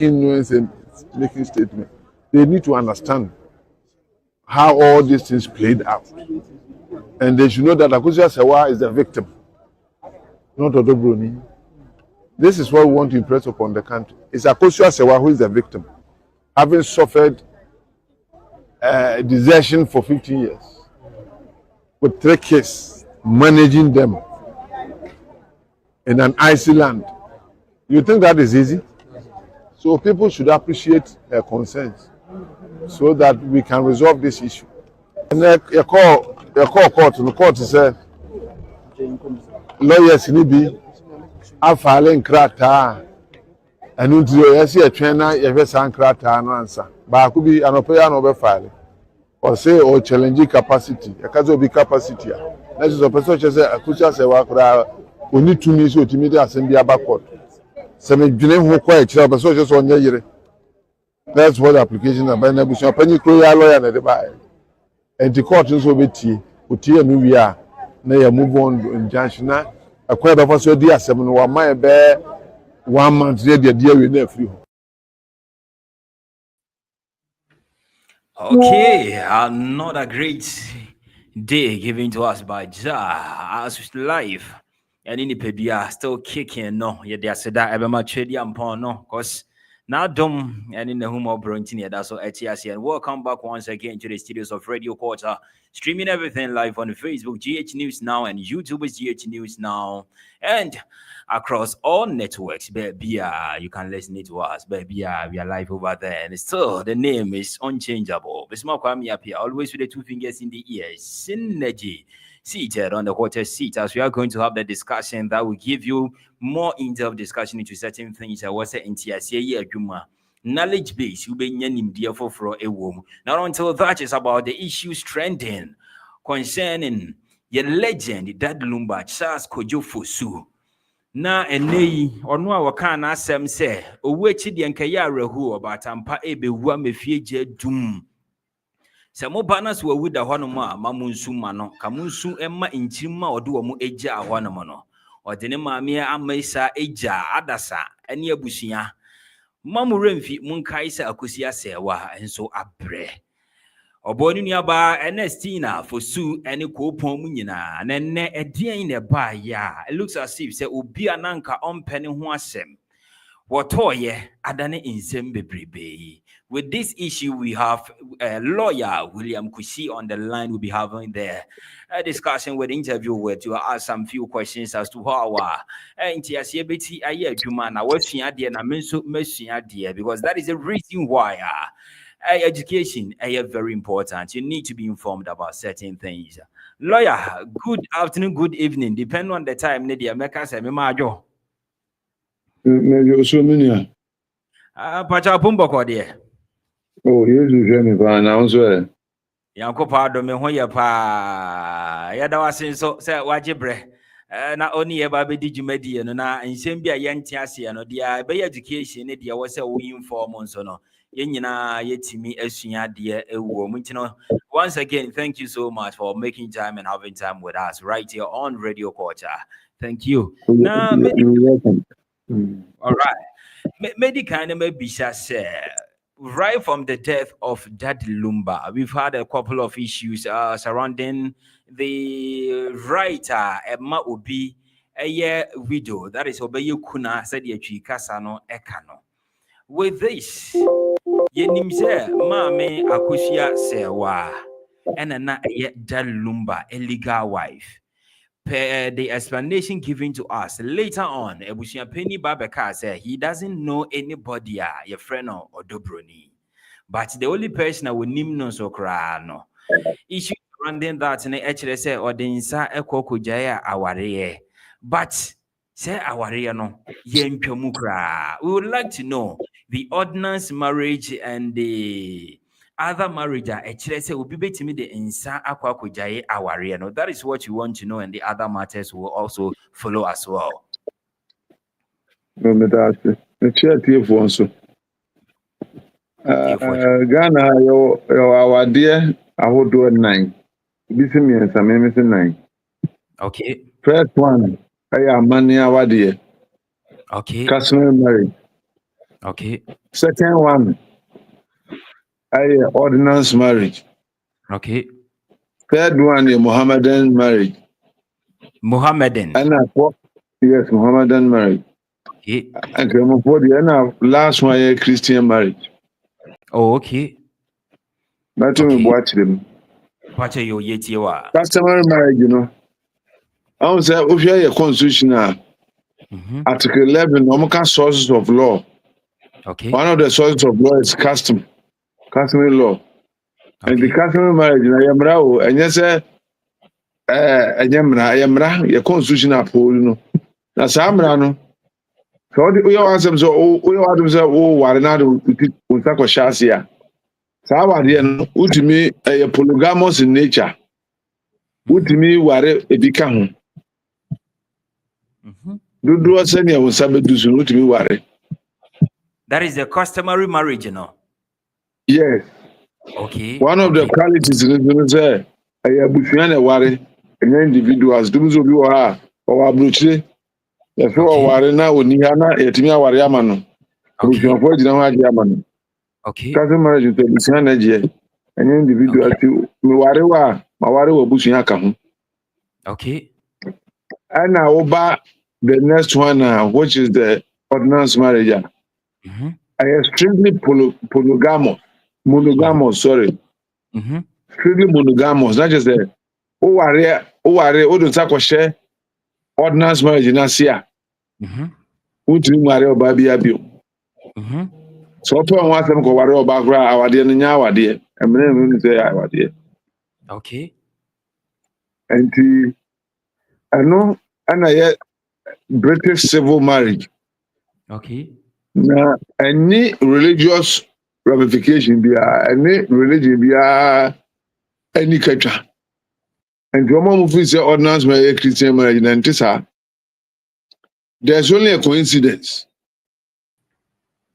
Nuance and making statements. They need to understand how all these things played out. And they should know that Serwaa is the victim, not Odo Broni. This is what we want to impress upon the country. It's Serwaa who is the victim, having suffered desertion for 15 years, with 3 kids, managing them in an icy land. You think that is easy? So people should appreciate their concerns so that we can resolve this issue. And you call court, and the court say lawyers need be filing krata, and until you see a trainer, you have some krata no answer. But could be an opinion over filing or say or challenging capacity. A case of capacity. That is a person who says Akosua Serwaa we need to meet so immediate assembly backward. So me dwene ho kwa ekira but so just on yere. That's what the application na by na busu pani kro ya lawyer na de ba. And the court nso betie, otie no wi a na ya move on injunction na akwa ba so di asem no wa man be 1 month dey dey we na free. Okay, another great day given to us by Jah as live. And in the pedia still kicking no. Yeah, they said that Ebema trade upon no, cause now dumb and in the home of Brontinia, that's all ATS. And welcome back once again to the studios of Radio Quarter, streaming everything live on Facebook, GH News Now, and YouTube is GH News Now, and across all networks. Baby, you can listen to us, baby. We are live over there, and still the name is unchangeable. Bismarck Kwame up here, always with the 2 fingers in the ears. Synergy. Seated on the quarter seat, as we are going to have the discussion that will give you more in-depth discussion into certain things. I was saying, knowledge base, you be nyanim dear for a womb. Not until that is about the issues trending concerning your legend, Daddy Lumba, Charles Kojo Fosu. Na enei ono a waka na asem se owechi de nkaya rehu obatampa ebewu amefie je dum. Samo banas wa wuda hwanoma mamunsu mano kamunsu emma inchima odo wo mu eja hwanoma no odene maame amaisa eja adasa ene abusia mamuremfi munkaisa Akosua Serwaa enso abre oboni nuaba Ernestina Fosu ene kopon mu nyina nenne edien ne ba ya it looks as if say obi ananka ompene ho asem wotoye adane insem bebrebe. With this issue, we have Lawyer William Kusi on the line. We'll be having the discussion with interview where to ask some few questions as to how our because that is the reason why education is very important. You need to be informed about certain things. Lawyer, good afternoon, good evening. Depending on the time, Nadia Meka say me majo. Pacha Pumbo Kodie. Oh, here's Jenny Van Answer. Yanko pardon me when ya pa Yadawasin so say wajibre. Na only a baby did you media no na and same be a young tiasi no dia be education dia was a win 4 months no. Yenina yetimi esunya dia ewo muntino. Once again, thank you so much for making time and having time with us right here on Radio Quarter. Thank you. Now, all right. Medical Bisha said. Right from the death of Daddy Lumba, we've had a couple of issues surrounding the writer Emma Obi, a widow. That is Obeyo Kuna said Kasano Ekano. With this, Yenimse Mame Akosua Serwaa and a Daddy Lumba, a legal wife. Per the explanation given to us later on, Ebusia Penny Babeka said he doesn't know anybody, your friend or Odo Broni. But the only person I will name no so crano. Issue surrounding that in the HRS or the Insa Eko Jaya Aware. But say Aware no Yempomukra. We would like to know the ordinance marriage and the other marriage will be better me the insa akwa kujaye aware no. That is what you want to know, and the other matters will also follow as well. No, me that's the chat here for also. Ghana, our dear, I would do 9. This is me and some missing 9. Okay. First one, I am money our dear. Okay. Customer marriage. Okay. Second one, ordinance marriage. Okay. Third one, a Mohammedan marriage. Mohammedan. And yes, Mohammedan marriage. Okay. And last one, a Christian marriage. Oh, okay. Not even watch them. Watch your yetiwa. Customary marriage, I would say, if you have a constitution, Article 11, normal sources of law. Okay. One of the sources of law is customary law. Okay. And the customary marriage, and yes, your constitution uphold, na samra no. So we all answer so we all do say ware na do unsa ko shasia. Sa ware no utimi polygamous in nature. Utimi ware ebika ho. Do send your sabedu so utimi ware. That is the customary marriage, Yes. Okay. One of the qualities is say abusuan ware individuals do so bi wo ha o abrochire. Yes, ware na oni ha na yetimi aware ama no. Abusuan gina ho age ama no. Okay. Cousin marriage to abusuan na je. Any individual to me ware wa ma ware wa abusuan ka ho. Okay. And now over the next one, which is the ordinance marriage. I am strictly monogamous, sorry. Strictly monogamous, not just the don't share ordinance marriage in Asia. Who do you marry or baby abuse? So, upon one them go worry about our dear and our dear, and then say our dear. Okay. And I know, and I yet British civil marriage. Okay. Now, any religious ramification be any religion be any culture. And the moment we say ordinance marriage, Christian marriage, and there's only a coincidence.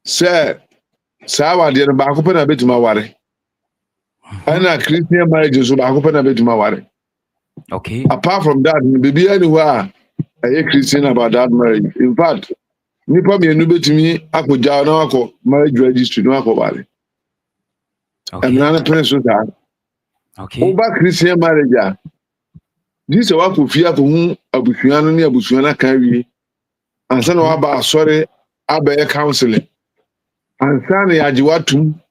Sir, Sawa dear Bakupan a bit my worry. And a Christian marriage is Bakupan a bit my worry. Okay. Apart from that, maybe anywhere I hear Christian about that marriage. In fact, nipa me enu betimi akoja na akọ marriage registry no akọ bare. Okay. And na person that. Okay. Over Christian marriage. This wa ko fi akọ hu abusuan no ne abusuan na kan wi. Ansa na wa ba sorry abaye counseling. Ansa na yajiwatum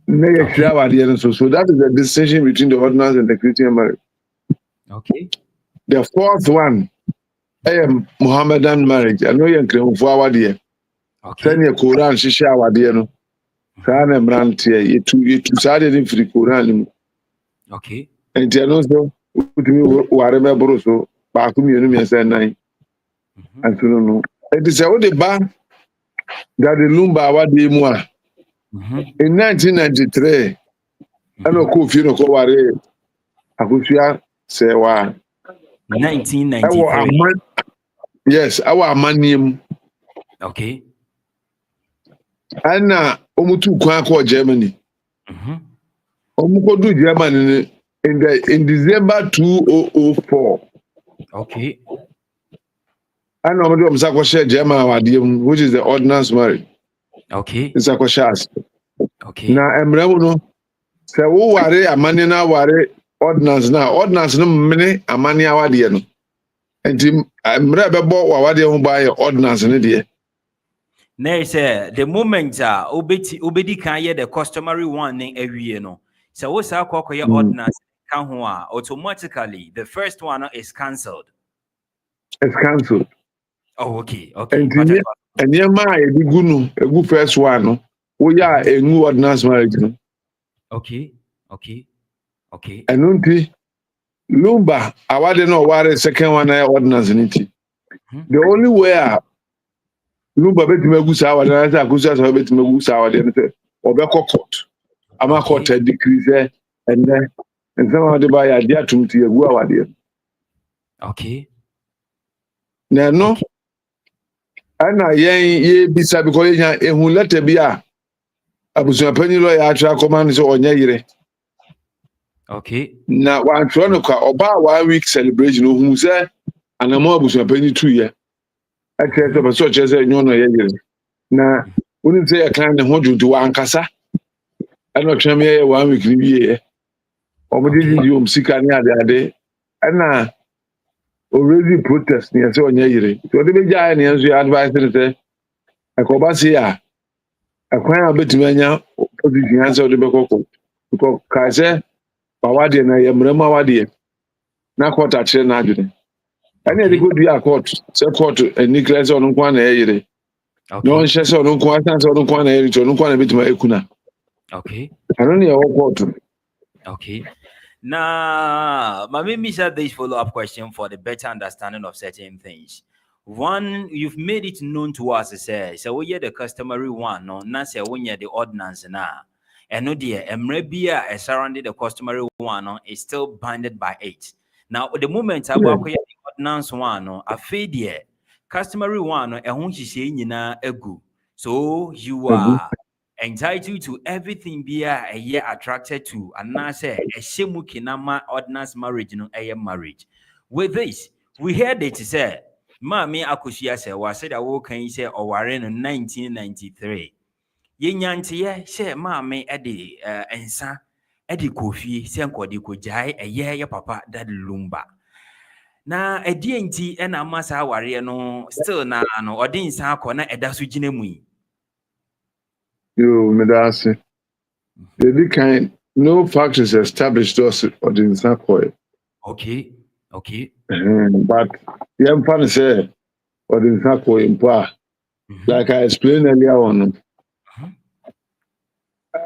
na ye share wade so that is the distinction between the ordinance and the Christian marriage. Okay. The fourth one Mohammedan marriage. I know you're clear for our dear. Okay. Send your Quran, she share our dear. No, Sana Brantia, you two sided in free Quran. Okay. And you know, so, whatever Broso, Bakumi, and say nine. And so, no. It is all the ban that the Lumba, what they more. In 1993, I know Kofi no Koware, Akosua, Serwaa. 1993. Yes, our manium. Okay. And Omutu Kwanko Germany. Omuko do Germany in December 2004. Okay. And Omudu Msakoshe German, which is the ordinance marriage. Okay. Msakoshe. Okay. Now, Emremuno, say, who ware amani na ware ordinance na ordinance no mene amani awade no. Enti mre bebo wawade ho ba ordinance ne de. Now say the moment obedi kan ye the customary one ne awie no. So wo sa akokoye ordinance kan ho a automatically the first one is cancelled. It's cancelled. Oh, okay. Okay. And yema edigu no, egu first one no. Wo ya engu ordinance marriage no. Okay. Okay. Okay. Enunti Lumba awade no ware second one ordinance niti. The only way Lumba betime egu sa awade na say Akosua sa betime egu sa awade no say obekọ court. Ama court decree say and some of the buy idea to egu awade. Okay. Na no. Ana ye bisa because ehun letter bia abusuan panyi lawyer atra command so onye yire. Okay. Na one try no kwa oba 1 week celebration ohun say anamo abusuan panyi 2 year. Actually so chese nyo no ye yire. Na Wouldn't say a kind of hodge to one cassa. I know Tremia 1 week year. Or what did you seek any other day? And now already protest near so near. So the big giant you advise it. A cobasia. A quite a bit mania position answer the Boko. Because Kaiser, Pawadi and I am Remawadi. Now what I say now. And they could be a court, so court, and Nicholas on one area. No one says on one area, to one bit my Ekuna. Okay. I don't know what. Okay. Now, maybe said this follow-up question for the better understanding of certain things. One, you've made it known to us, so we the customary one, no, not say when you're the ordinance now. And no dear, Emrebia surrounding the customary one no, is still binded by 8. Now, at the moment I work with the ordinance one, no, a fade customary one, no, and she say na egu. So you are entitled to everything be a year attracted to, and now say a shemukinama ordinance marriage, no, a marriage. With this, we heard it say, Mammy Akosua Serwaa said I woke and say or in 1993. Yenyantia say Mammy Eddie Ensa Eddie Kofi Senko de Kojai a year your papa Daddy Lumba. Na a DNT and a massa warrior no still na no or didn't sa corner a dasujinemi. You Medasi. The kind no factories established us or the Insakoi. Okay. But young fan say or the Insakoi in Pa. Like I explained earlier on.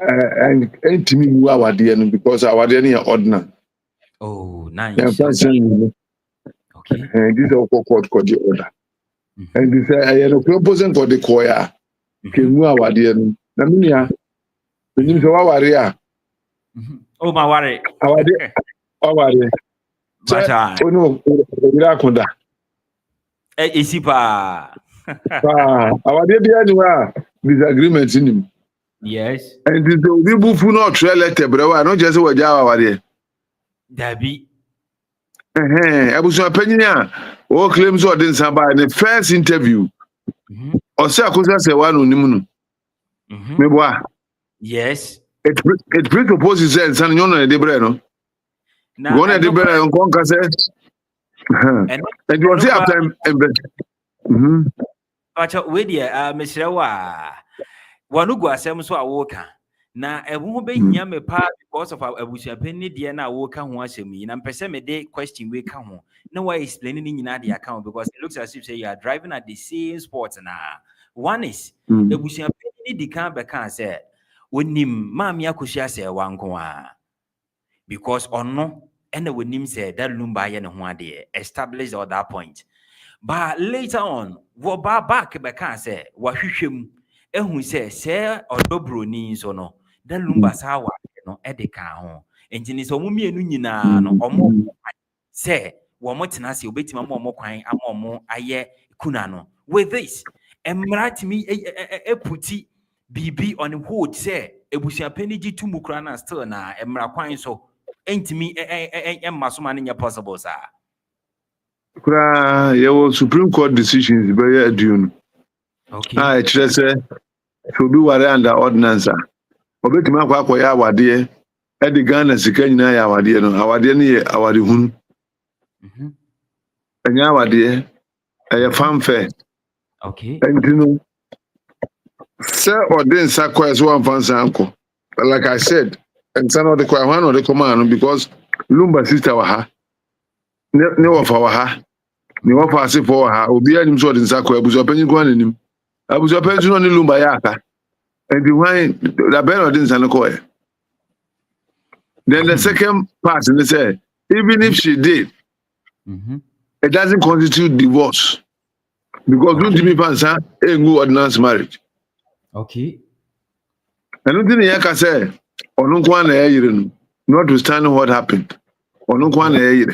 And to me, who are dear because our dear ordinance. Oh, nice. Okay. And this is all court the order. And this I had a proposal for the choir. Came our dear. Namia. When you saw our area. Oh, my worry. Our dear. Oh no, Rakunda. Isipa. Our dear disagreements in him. Yes. And the people who not letter, but not just what Java there. Dabi. I was an opinion. All claims or didn't somebody the first interview. Or say Akosua say one on Nimuno. Yes. It presupposes that San Yon de Breno. One at the Breno on Conca says. And you will see after him. But with you, Miss Serwaa. Wanugu asem so awoka na ehu be hia me pa because of abusuapeni de na awoka ho asem yi na mpese me de question we ka ho na why explaining nyina the account because it looks as if say you are driving at the same sport na one is abusuapeni di kan be kan say onim maami Akosua Serwaa nko a because ono ena wonim say that Lumba ye ne ho ade established at that point but later on wo ba back be kan say wa hwehwem ehun say Odo Broni so no that Lumba sawa no edeka ho enti so omumienu nyina no omo say wo mo tena se obetima mo kwan ama omo aye kuna no with this emratimi eputi bibi on hold say ebusuapeni gi tumukura na still na emra kwan so entimi emmasoma nya possible sir Kura your Supreme Court decisions very due. Okay. Just say so be worry under ordinance. Obetima kwa ya awade e de Ghana sika nyina ya awade no awade ne awade hunu. Anya awade e fanfare. Okay. And you know sir ordinance akwa so one fancy uncle. Like I said, and some of the kwa one or the command because Lumba sister wa ha. Ne wa fa wa ha. Ni wa fa se for ha obi anim so ordinance akwa abusuapeni kwa nanim. Abusuapeni no ni Lumba ya aka. And the wine the better didn't say. Then the second part, they say, even if she did, it doesn't constitute divorce. Because don't me fancy a good ordinance marriage. Okay. And don't think you can say, or no one a notwithstanding what happened. Or no one a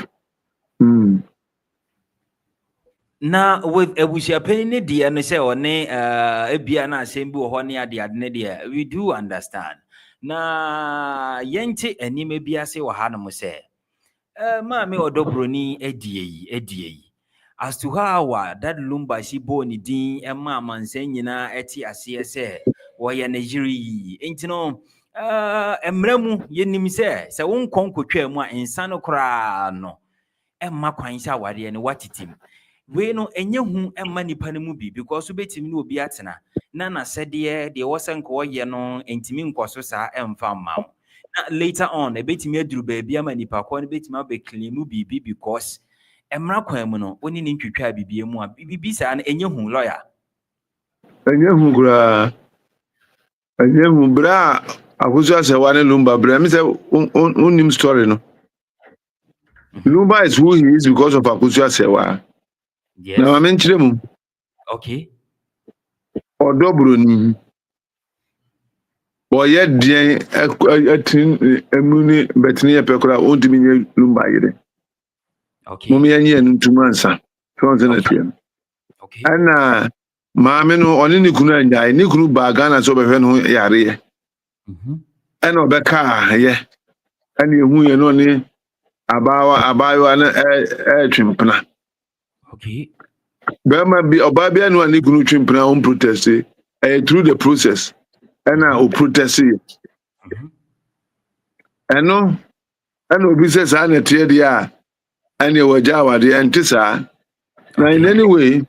Na with abusuapeni di and say or ne ebia na asem bi wo ho ne ade ne de we do understand. Na yente anime bia se wo ha no mo se maami Odo Broni edie as to how that Lumba she born din and man saying eti asiese or ya Nigeria ain't no emremu yenim se won konkotwa mu insano kra no emma kwan sha wade ne watitim we no enye hu emma nipa ne mu bi because betimi no obi atena na sede de wosenko ye no entimi nkoso sa emfa ma na later on betimi aduru ba bia ma nipa ko ne betimi abeklimu bibi because emra kwan mu no oni ni ntwitwa bibie mu a bibi sa na enye hu lawyer enye hu gra enye hu bra Akosua Serwaa ne Lumba bra me say unim story no. Lumba is who he is because of Akosua Serwaa. yes Na ma menchire mu okay Odo Broni boye dien atin emuni betini epekora ontimi nye Lumba yire okay mumi yenye ntumansa so nzena okay ana maame no oni ni kunu anjai ni kunu ba Ghana so behwe no yare ana obeka ye ana ehu ye no ni abawa na twimpna okay bema bi obabia no ani kunu twimpna on protest through the process ana o protest eno ana obi se sa na tie dia ana waja wade antisa na in any way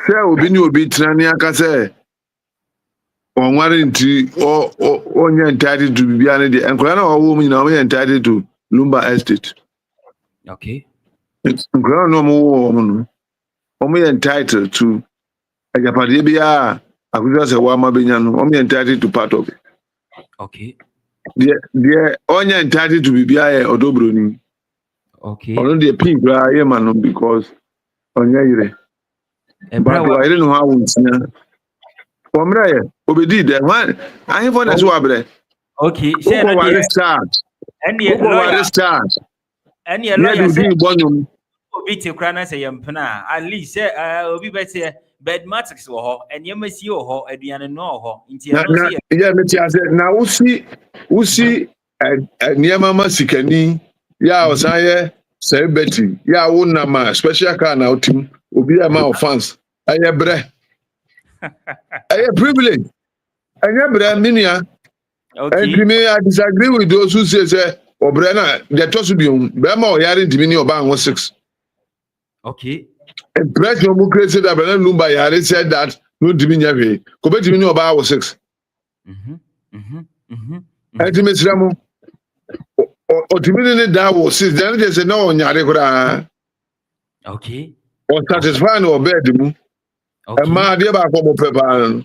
say obi ni obi trani aka say onware nti onye entitled to bibia ne de enkora na owo mu nyina onye entitled to Lumba estate okay enkora no mo no onye entitled to ajapade bia Akosua Serwaa ma benya no onye entitled to part of it okay the onye entitled to bibia e Odo Broni okay ono de pin bra ye ma no because onye yire but I don't know how it's now. Omra obedi de one I for na so abre okay say na dey start and the lawyer start and the lawyer say bonum obi te kra na say yempna at least say obi betie bed matrix wo ho and yemasi wo ho aduane no ho nti no say yeah me tia say na usi niema ma sikani ya osaye celebrity ya wona ma special car na otim obi ama offense aye bre aye privilege aye bre minia okay and me I disagree with those who say obre na the tosu bi be ma o yare ndimi ni oba anwo 6 okay President Democracy that Lumba yare said that no ndimi nya hwe ko be ndimi ni oba anwo 6 and me siramu o ndimi ni da wo 6 then they say no nyare kura okay o satisfy no bed mu e ma de ba ko mo pepa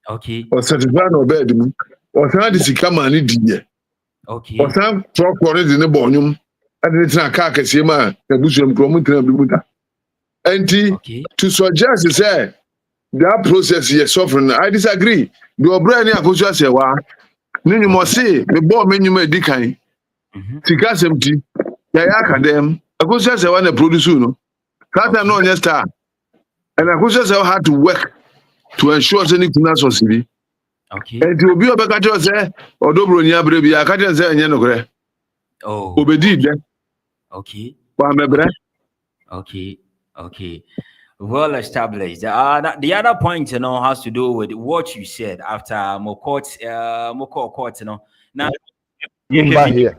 okay o satisfy no bed mu o san de sika ma ni diye okay o san truck for de ne bonyum ade tina car kese ma e busuam kro mu tina bi muta enti to suggest say that process is suffering I disagree the obra ni Akosua Serwaa ni mo say me bo menyu ma dikan sika semti ya akadem Akosua Serwaa na produce no that time no star and Akosua Serwaa had to work to ensure say ni kuna so sibi okay and obi obeka cho say Odo Broni abre bia ka cho say enye no kre oh obedi de okay wa mebre okay well established the other point has to do with what you said after Moko court now here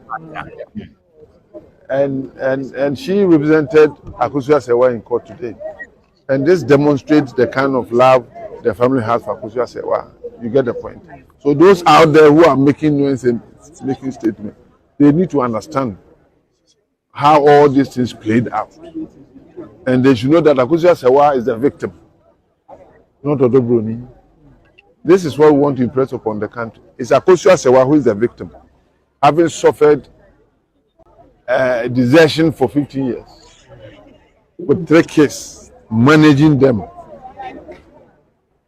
and she represented Akosua Serwaa in court today, and this demonstrates the kind of love the family has for Akosua Serwaa. You get the point. So those out there who are making noise and making statements, they need to understand how all these things played out, and they should know that Akosua Serwaa is the victim, not Odo Broni. This is what we want to impress upon the country. It's Akosua Serwaa who is the victim, having suffered desertion for 15 years with 3 kids, managing them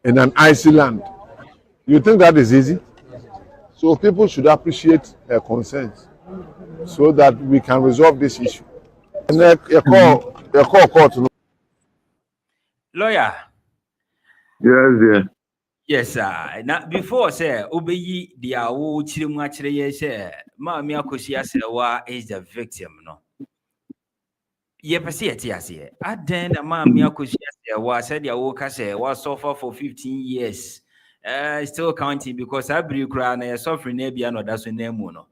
in an icy land. You think that is easy? So people should appreciate her concerns so that we can resolve this issue. And call court. Lawyer. yes Yes, sir. Now, before, sir, Obeyi, the Awo Chirimachire, sir, Mammy Akosua Serwaa is the victim, no? Yepesi etiase. Aden na Mami Akosia Serwaa said ya woka say was suffer for 15 years. Still counting because I bring cry na suffering na bia no that's name no.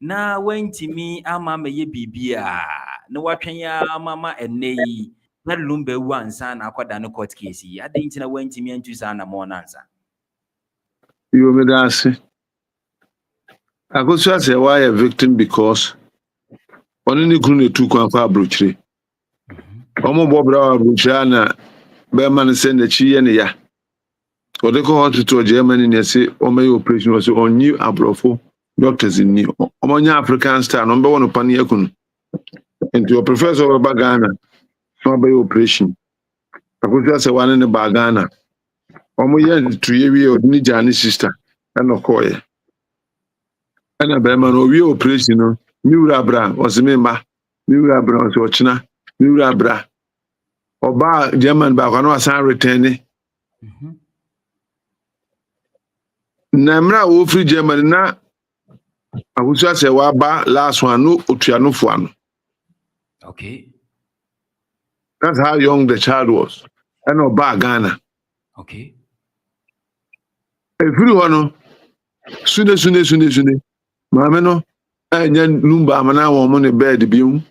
Na wentimi ama meye bibia. Na watwen ya mama enei. Na lumbe wu ansa na akwada no court case. Aden ntina wentimi antu sa na mo nansa. You me dance. Akosua Serwaa a victim because only kunu etu kwan kwa abrochire. Omo bobra abrochire na be man say na chi ye ne ya. Ode ko hospital Germany ne say o may operation was on new abrofo doctors in new. Omo nya African star no be won pan yakunu. Into your professor of Ghana no be operation. Akosua Serwaa ne ba Ghana. Omo ye to ye wi odini jani sister and okoye. And a beman or we operation no miura bra was me ma miura bra was ochina miura bra oba German ba kwano asan return na mra wo free German na Akosua Serwaa ba last one no otuano fo ano. Okay. That's how young the child was. And oba Ghana. Okay. Every one sune Mama no anya Lumba amana wo mo ne bed bium.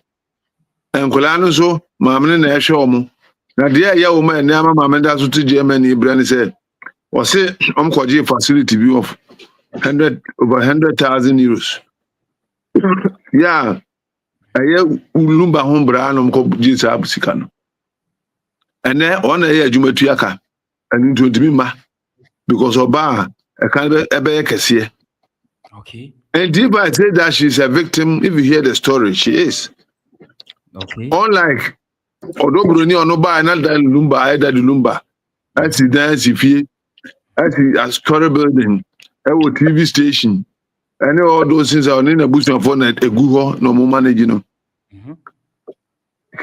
Enkola no so mama ne na ehwe omo. Na de ya wo ma ne ama mama da so to Germany brand say o say omkoje facility bi of 100,000 euros. Yeah. Aye Lumba ho bra no mko Jesus abusika no. Ene ona ye adwumatu aka. Ani ntimi ma because oba e kan be kese. Okay. And if I say that she's a victim, if you hear the story, she is. Okay. Unlike Odo Broni or no by another Lumba, Daddy Lumba, that's the dance if he, that's a story building, a TV station, and all those things are in a bush of phone at a Google, no more managing.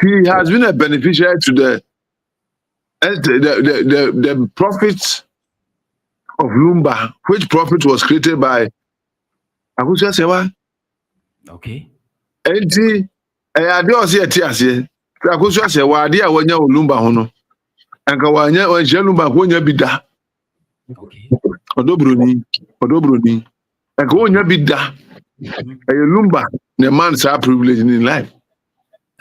He has been a beneficiary to the profits of Lumba, which profit was created by Akosua Serwaa. Okay. Enti ade o se eti ase. Akosua Serwaa ade a wanya Lumba ho no. Anka wanya Lumba ko nya bida. Okay. Odo Broni. Anka wonya bida. Lumba the man's privilege in life.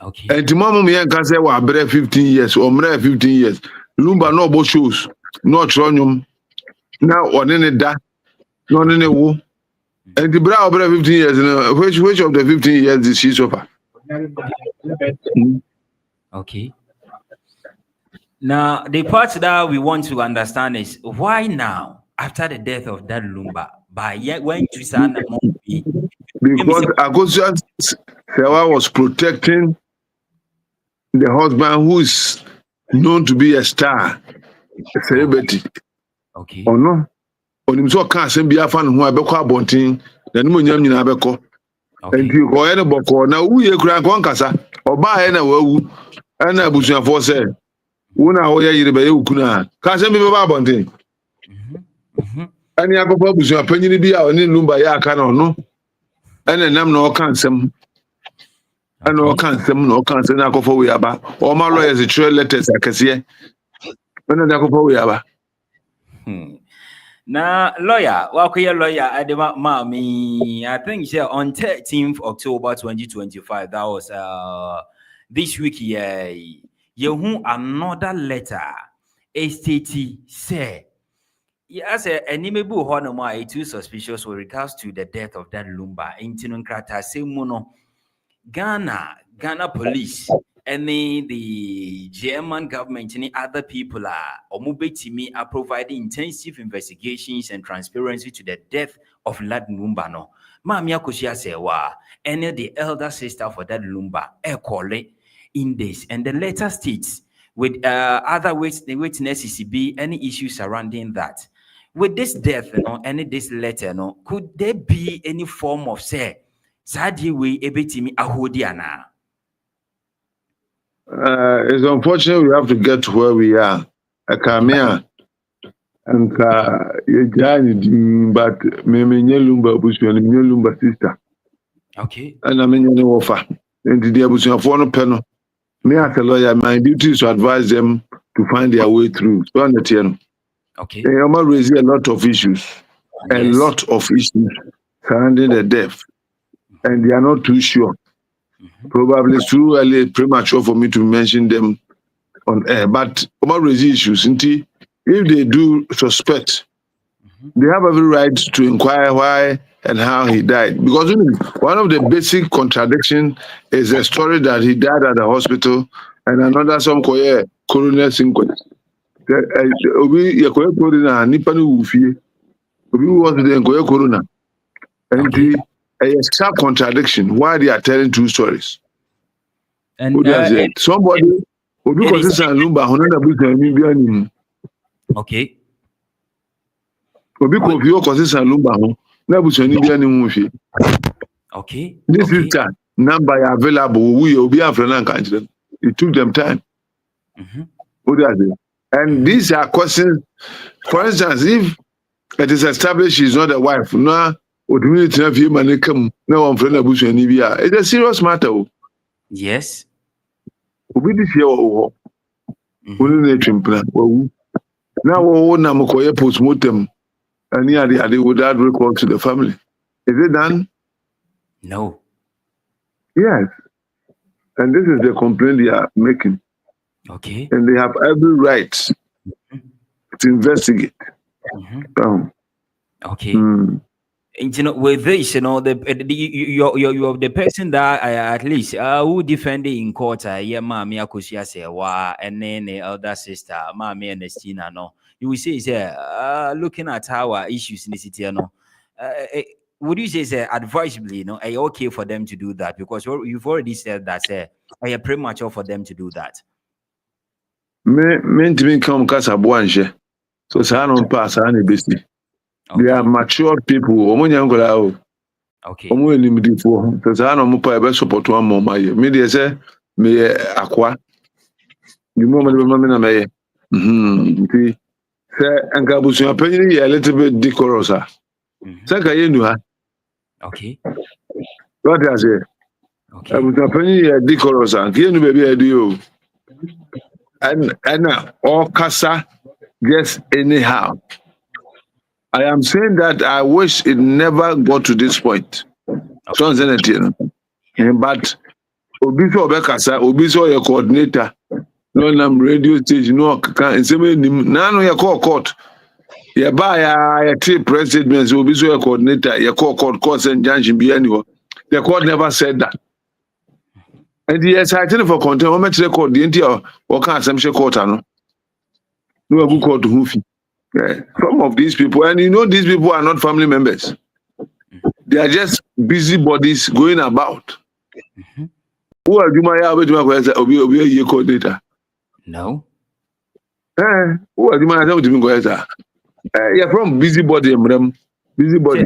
Okay. Enti mama me yanka say wa bre 15 years or mre 15 years. Lumba no bo shows. No tronyum. Na one ne da. No ne wo. And the brow over 15 years, which of the 15 years did she suffer? Okay. Now, the part that we want to understand is why now, after the death of Daddy Lumba, when to Sana because Akosua Serwaa was protecting the husband who is known to be a star, a celebrity. Okay. Or no? Onim so kan asem bia fa no ho abekọ abontin na no nyam nyina abekọ enti ko ye no bokọ na wuye kura kon kasa oba ye na wawu ana abusuafo se wo na wo ye yire be ukuna ka asem bi ba abontin ani akọfọ abusuafo panyini bi a oni Lumba ya aka na no ana nam na ọka nsem ana ọka nsem na akọfọ we aba o ma lawyers trail letters akese ana da akọfọ we aba. Now, lawyer, lawyer, I think on 13th October 2025, that was this week, you another letter, STT say, yes, animable honor too suspicious with regards to the death of that Lumba in Tinunkrata, say mono Ghana police. The German government and other people are providing intensive investigations and transparency to the death of Lad Lumba. No, Mami Akosia Serwaa and the elder sister for that Lumba Ekole in this, and the letter states with other witnesses be any issues surrounding that. With this death, and this letter, could there be any form of say, Sadi we ebetimi ahodiana? It's unfortunate we have to get to where we are. Akamia and but me Lumba Bushman, Lumba sister. Okay. And I mean, offer. And the Abusian for no penal. Me as a lawyer, my duty is to advise them to find their way through. So understand? Okay. They are raising a lot of issues, surrounding the death, and they are not too sure. Probably it's too early, premature for me to mention them on air. But about raising issues, if they do suspect, they have every right to inquire why and how he died. Because one of the basic contradiction is a story that he died at the hospital, and another some coroner's inquest. Obi yakoye corona nipa no wufie. Obi was the corona. And a sharp contradiction why they are telling two stories. And somebody Obi consistent Lumba honada business bi anim. Okay. Obi Kofi consistent Lumba ho na business bi anim hwe. Okay. This is that number available we Obi afrena kan. It took them time. And these are questions. For instance, if it is established she's not a wife, no, it's a serious matter. Yes. Obi this year, now post-mortem and they would add record to the family. Is it done? No. Yes. And this is the complaint they are making. Okay. And they have every right to investigate. Okay. And, you know, with this, you know, the person that at least who defended in court, yeah, Mami Akosua Serwaa, and then the elder sister, Mami Ernestina, no, you will say, looking at our issues in the city, no, would you say, advisably, you know, are you okay for them to do that? Because you've already said that, are you premature for them to do that? Me to come casa buanje. So I don't pass any business. They are mature people. Okay. So I don't best support one more. Me they say me Akwa. You know me me. Say Angabusu opinion a little bit decorous. Okay. What I say? Okay. Abusu opinion decorous. Kienu baby I do. And all casa just anyhow. I am saying that I wish it never got to this point. But Obiso Obekasa, Obiso your coordinator, no nam radio station, no can say none your court. Ya buy a president, Obiso your coordinator, your court and junction be anywhere. The court never said that. And yes, I tell you for content, how much record the entire or can't some court. No good court to Hoofy. Some of these people, and you know, these people are not family members. They are just busybodies going about. Who are you, my coordinator? No. Who are you, my you're from busybody, madam. Busybody.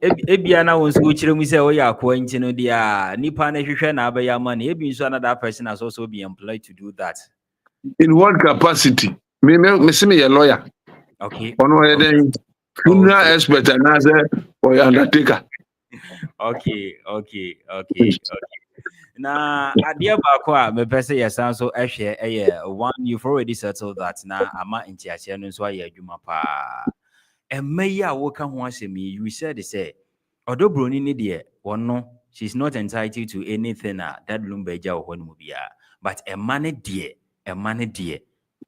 Ebiana was which we say, oh, yeah, acquainted, no, dear, Nipa na abaya money. Ebi so another person has also been employed to do that. In what capacity? Me see me a lawyer. Okay. Funeral expert and answer or undertaker. Okay. Now, idea back me person yes so one you've already settled that now ama intiation so aye adwuma pa. Emeya wo ka ho asemi you said say Odo Broni ni de wono she's not entitled to anything that Lumba ja wo no bia but a man de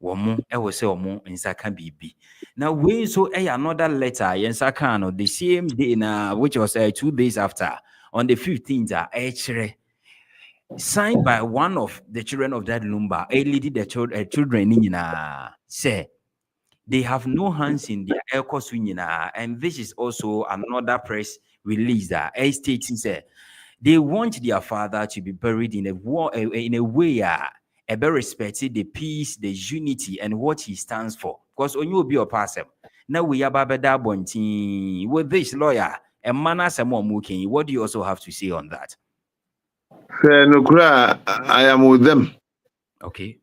womo e wo say womo nsaka bibi. Now we so another letter yensaka no the same day na which was 2 days after on the 15th signed by one of the children of that Lumba, leading the children in say they have no hands in their Akosua, and this is also another press release that stating say they want their father to be buried in a way ever respected the peace, the unity, and what he stands for. Because on you will be a person. Now we are Babada Bonti with this lawyer and Mana Samo Mukin. What do you also have to say on that? I am with them. Okay.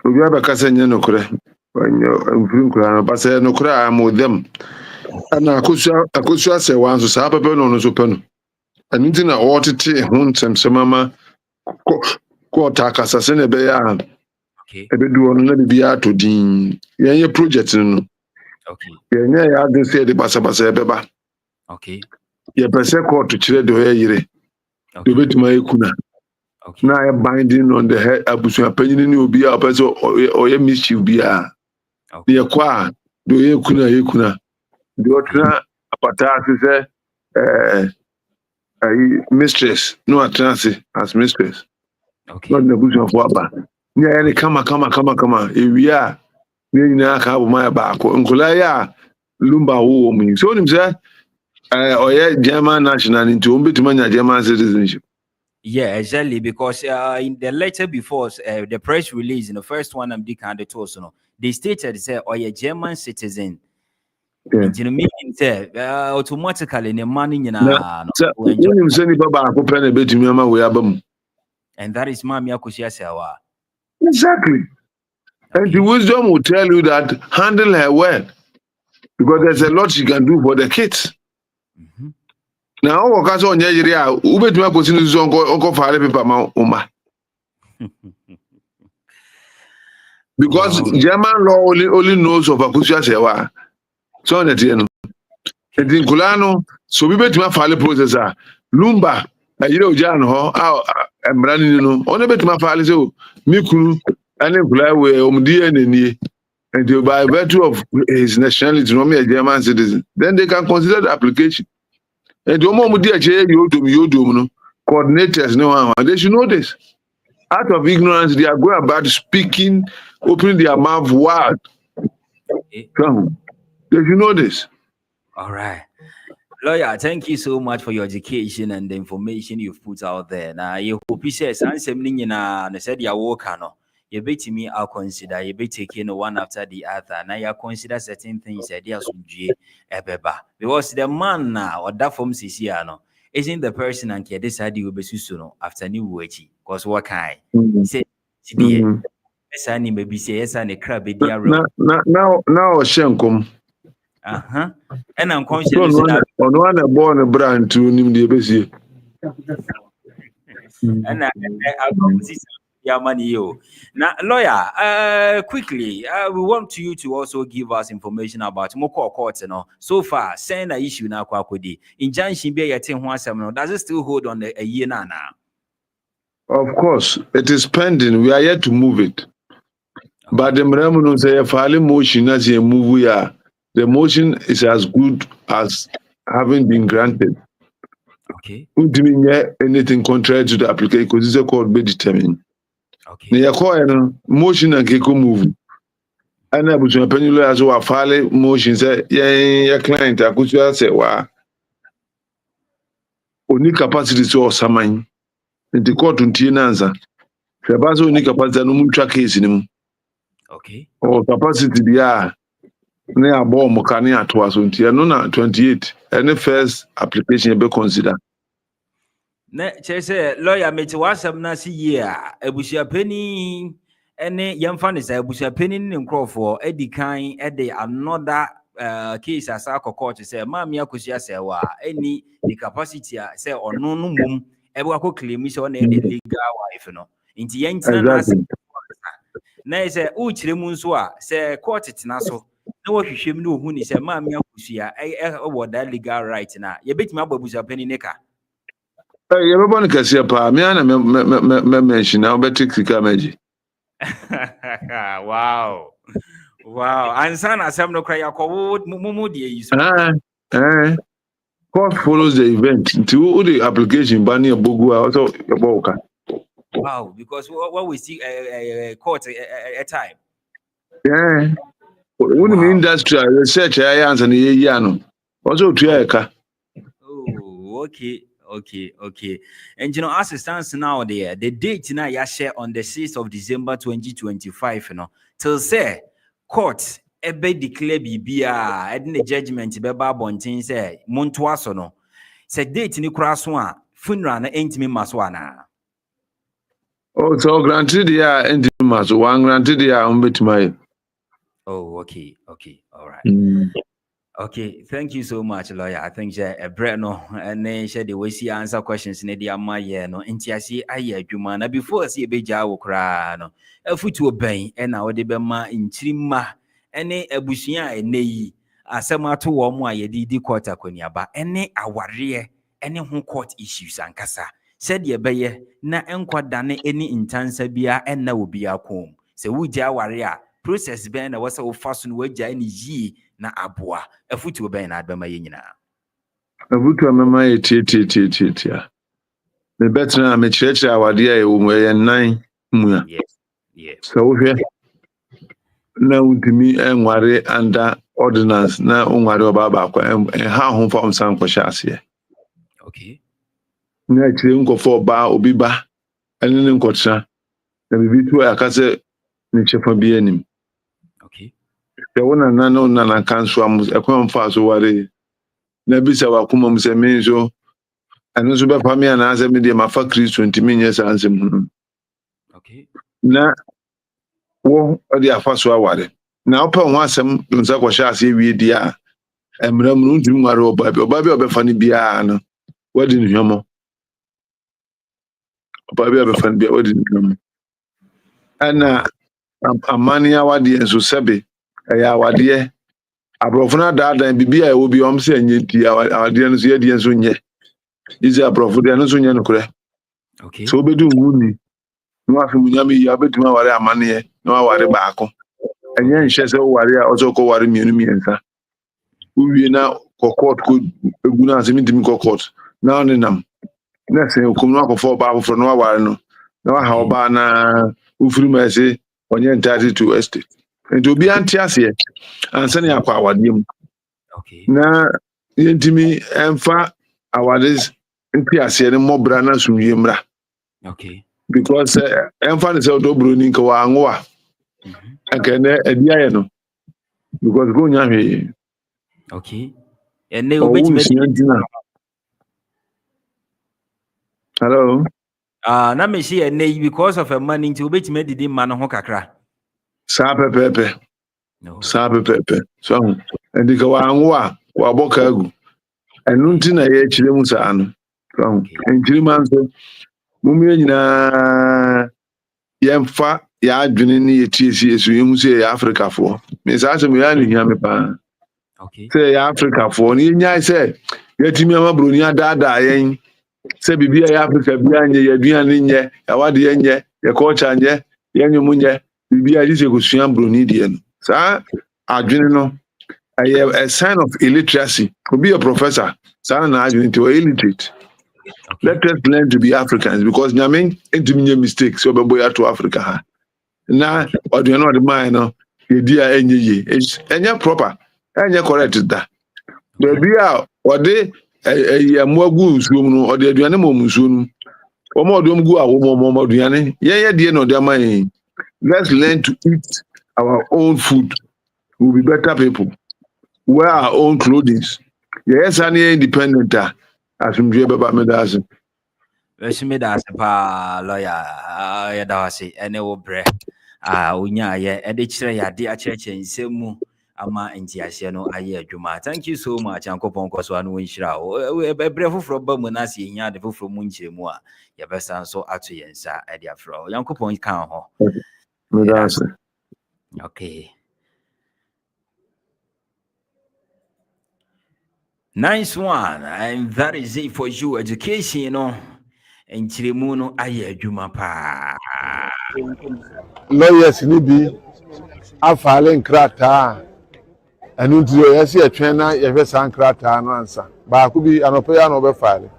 We have a cousin, but I am with them. And Akosua say once, so Papa no so pen. And into na water tea, hunt and some mama court akasa se na be ya Okay. ebe du ono na bibia to din ye project no Okay. ye ya de say de basa ebe ba Okay. ye pese court kire de ye yire de betuma ekuna Okay. na ye binding on the head abusu apanyini ni obi a pese o ye mischief bia ye kwa do ye kuna de otra apata se mistress no atranse as mistress Okay. not the bush of waba nya any kama ewia ne nyina ka bo ma ba ko nkola ya lumba wo mu so nim say oye German national into ombetima nya German citizenship. Yeah, exactly. Because in the letter before the press release, in the first one, I'm decandid to us, they stated say, "Oh, a German citizen." Yeah. In meaning say automatically in the money Na nim say ni baba ko pray na betimi ama we abam. and that is Mami Akosua Serwaa. Exactly. Okay. And the wisdom will tell you that handle her well because there's a lot she can do for the kids. Now, all of us on Nigeria, ubetuma continue to onko file paper ma uma. Because German law only knows of Akosua Serwaa. So that you know. And in Kulano, so we betuma file processor. Lumba, you know, Jan ho, I'm running, you know, only betuma file so Mikunu, and then fly where DNA. And by virtue of his nationality, no a German citizen, then they can consider the application. And the moment they you coordinators know and they should know this. Out of ignorance, they are going about speaking, opening their mouth wide. They should know this. All right. Lawyer, thank you so much for your education and the information you've put out there. Now, you hope he says, and said your work, you bet me, I'll consider, you be taking one after the other. Now, you consider certain things, ideas, because the man now, or that from Siciano, isn't the person and care decide you will be soon after new waiting. Because what kind? Say, yes, I need maybe say, yes, and a crab, now, Shankum. And I'm conscious on one born a brand to him the ABC. And I money you. Now, lawyer, quickly, we want you to also give us information about Moko Court. So far, send an issue now, Kwakodi. In Janshin Bay, does it still hold on a year now? Of course, it is pending. We are yet to move it. But the Mremuno say a filing motion as a move, the motion is as good as having been granted. Okay. Anything contrary to the application because it's a court be determined. Okay. They acquire motion and keko move. And I was penny as well file motion say yeah client Akosua Serwaa only capacity to summon the court until answer. Shabazo only capacity no mutual case in. Okay. Or capacity there. Near bomb mokani atwa so ntia no na 28 any first application be consider. Na say lawyer mate wasam na si year abusia pani ene yemfa ne say abusia pani ne nkrofo edi kan ede another case asa court say Mami Akosua Serwaa any the capacity say ono no mum ebe akọ claim say on the legal wife no nti yentina na na say uchire mu nso a say court tina so na wohwehwem ne ohu ni say Mami Akosua wo that legal right na ye betimi ababusia pani ne ka. Everybody can see a pa. Me and me mention now. Better click Wow. And son, as I'm no cry, I call Mumu de court follows the event. Until the application banning a bogu also a boka. Wow, because what we see court a time. Yeah. When the industry research I answer the year also to Oh, okay. And as it stands now, the date now you share on the 6th of December 2025, till say court ebe declare bibia ed the judgment be ba bontin say monto aso no. Say date ni kura so a funeral na entimi maso ana. Oh, so granted yeah entimi so one granted yeah umbetima. Oh, okay. All right. Okay, thank you so much, lawyer. I think Breno and then the way she answer questions in the my no intiasi aye adwuma na before see beja wo kra no afutu oben e na wo de bema nchirima ene abusua eneyi asem ato wo mo aye di court akwaniaba ene aware ene ho court issues ankasa said ye beye na enkwada ne eni intansa bia enna obi akom se wugya aware a process ben na wasa wo faso no wagya ene yi na aboa afutu ben na adbama ye nyina afutu amama ye tie me betra na me kyerɛkyerɛ awade a ɛwɔ mu ɛyɛ nan mu a yes so wohwɛ na untimi enware under ordinance na unware oba baakwa ha ho fa omsan kwhyɛ ase okay na kyerɛ nkɔfo ba obi ba ɛne ne nkɔtra na bibi tu akase ne chefa bi anim okay ya wona na kanso am ekwan fa so ware na bisa wakoma mu sɛ me nso ɛno so bɛfa me ana asɛ me de mafa Kristo ntimi nyɛ sa ansɛm hu okay na wo ɔde afa so aware na opa ho asɛm nsa kwhyɛ ase wie di a emram no ntimi nware oba bi ɔbɛfa ne bia no wadi ne hwamo oba bi ɔbɛfa ne bia wadi ne hwamo ana amani awade enso sɛbe ɛyɛ awade abrɔfo na daadan bibia ɛwɔ bi ɔm sɛ nyɛ ti awade no so yɛ die nso nyɛ ize abrɔfo de no so nyɛ no korɛ okay so obedu nguni no afi munyame yi abetuma aware amane na aware baako enye nhyɛ sɛ ware a ɔsɛ kɔ ware miensa uwie na kɔ court ko egu na asɛm ntimi kɔ court na ɔne nam na sɛ okum no akɔfɔ ba afoforo no aware no na wa ha ɔba na ufiri ma sɛ ɔnyɛ entitled to estate nti obi ante ase ansa ne akɔ awade mu okay na yentimi emfa awade nti ase ne mobra na sumwie mra okay because emfa ne sɛ Odo Broni nka wa anwo a akene adiaye no because go nya hwe okay ene obetime hello na me see ene because of a money nti obetime didi ma no ho kakra sa pepepe no sa pepepe so ndika wa anwo a wa boka agu enu nti na ye kyire mu sa no so enkyiri man so mumye nyina yemfa ya adwene ne yetiesie so yemu se ya Africa fo me sa se me ya ne hia me pa okay se ya Africa fo ne nya se yetimi ama Broni adaada yen se bibia ya Africa bia nye ya duane nye ya wade nye ya culture nye ya nyumu nye bibia ji se kosua Broni die no sa adwene no a sign of illiteracy could be a professor sa na adwene to illiterate. okay Let us learn to be Africans because nyame entimi mistakes so be boy to Africa na ọdụnọ ọdị mine no yedi a enye ye enye proper enye correct da bebi a ọdị amuagu nsuom no ọdị aduane mo nsuom no ọmọ ọdụm gu a ọmọ aduane ye die no ọdị amaye. Let's learn to eat our own food. We'll be better people. Wear our own clothing. Yes, and independent asumdwe baba medase me da se pa lawyer ya da se ene wo bre onya ye e de kire ya de a kire nsemu ama ntiase no aye adwuma. Thank you so much ankopon koso anu nhira o bre foforo ba mu na se nya de foforo mu nkyeremu a ye besa so ato yensa e de afro yankopon kan ho medase. okay. Nice one, and that is it for you. Education, you know, and Chirimuno aye adwuma pa. Lawyers ni bi afale nkrata anu ntiyo yesi etwena yehwe san nkrata no ansa ba ku bi anope ya no be file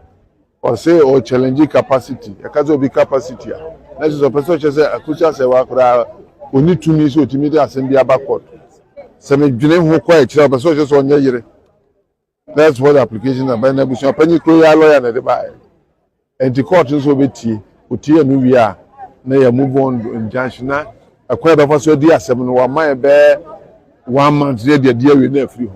or say or challenge capacity akazo bi capacity na so person say Akosua Serwaa kra oni tumi so otimi de asem bi abakot se me dwene ho kwa e kira person so onye yire. That's what the application na by na busu panyi kro ya lawyer na de ba e the court so betie otie no wi a na ya move on injunction na akwa be so di asem no wa man be 1 month dey we na free.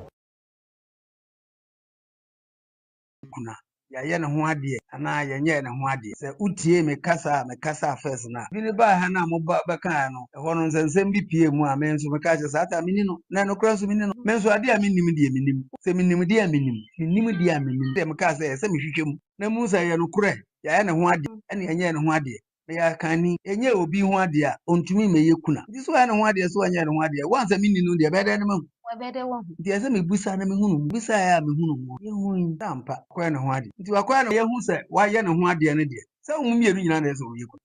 ya ye ne ho ade ana ye nye ne ho ade se utie me kasa first na bi ne ba ha na mo ba ka no ho no nsensem bi pie mu a me nso me ka je sa ta mini no na no kra so mini no me nso ade a minim de minim se minim de a minim de a minim se me ka se me hwehwem na mu sa ye no kra ya ye ne ho ade ene ye nye ne ho ade ya kani enye obi ho ade a ontumi me ye kuna ndi so ya ne ho ade so anya ne ho ade wansa mini no de be de ne ma wabede wo nti ese me busa na me hunu busa ya me hunu ye hu tampa kwa ne ho ade nti wakwa na ye hu se wa ye ne ho ade ne de se hu mienu nyina na ese wo ye kuna.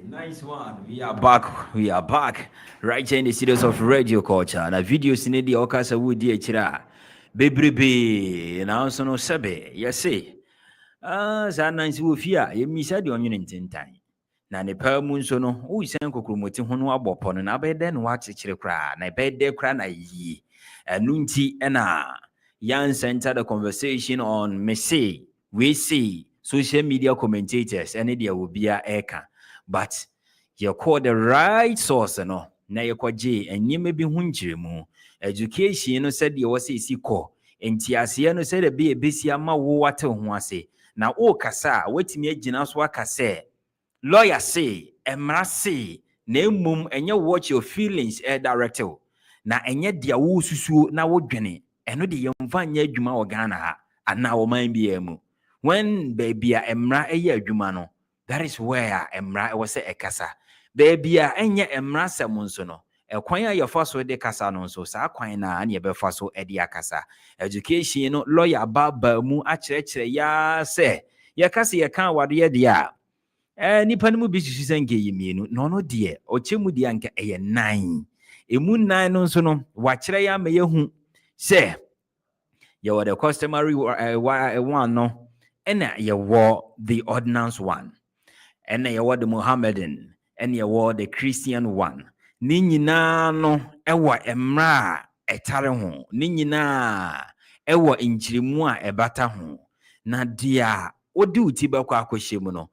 Nice one. We are back. We are back. Right here in the studios of Radio Culture. Na videos in the Okasa Woody Chira. Baby, now so no sabe. Yes, say. Nice Wofia. You miss the onion in time. Na ne pa mu nso no wo isan kokromoti ho no abɔpɔ no na bɛdɛ no wate kyerɛ kra na bɛdɛ kra na yi ɛnu nti ɛna yan center the conversation on we say social media commentators ɛne deɛ obia ɛka but you call the right source no na yɛkɔgye ɛnyɛma bi ho nkyerɛmu education no sɛ deɛ wɔsɛ esi kɔ nti aseɛ no sɛ de bi ebesi ama wo wate ho ase na o kasa watimi agyina so aka sɛ lawyer say, emra say, na emum enye watch your feelings directed. Na enye dia wo susuo na wo dwene. Eno de yemfa nya adwuma wo Ghana ha ana wo man bia mu. When baby a emra eye adwuma no, that is where emra was say ekasa. Baby a enye emra sem nso no. Ekwan a yefa so de kasa no nso sa kwan na na yebefa so de akasa. Education no lawyer ba mu a kyerɛkyerɛ ya say, ye kasa ye kan wade de a nipa no mu bi susu sɛ nke yɛ mienu na ɔno deɛ ɔkyɛ mu deɛ anka ɛyɛ 9 emu 9 no nso no wakyerɛ ya ma yɛhu sɛ yɛwɔ the customary one no ɛna yɛwɔ the ordinance one ɛna yɛwɔ the Mohammedan ɛna yɛwɔ the Christian one ne nyinaa no ɛwɔ mmara a ɛtare ho ne nyinaa ɛwɔ nkyirimu a ɛbata ho na deɛ a odi uti bɛkɔ akɔhyɛ mu no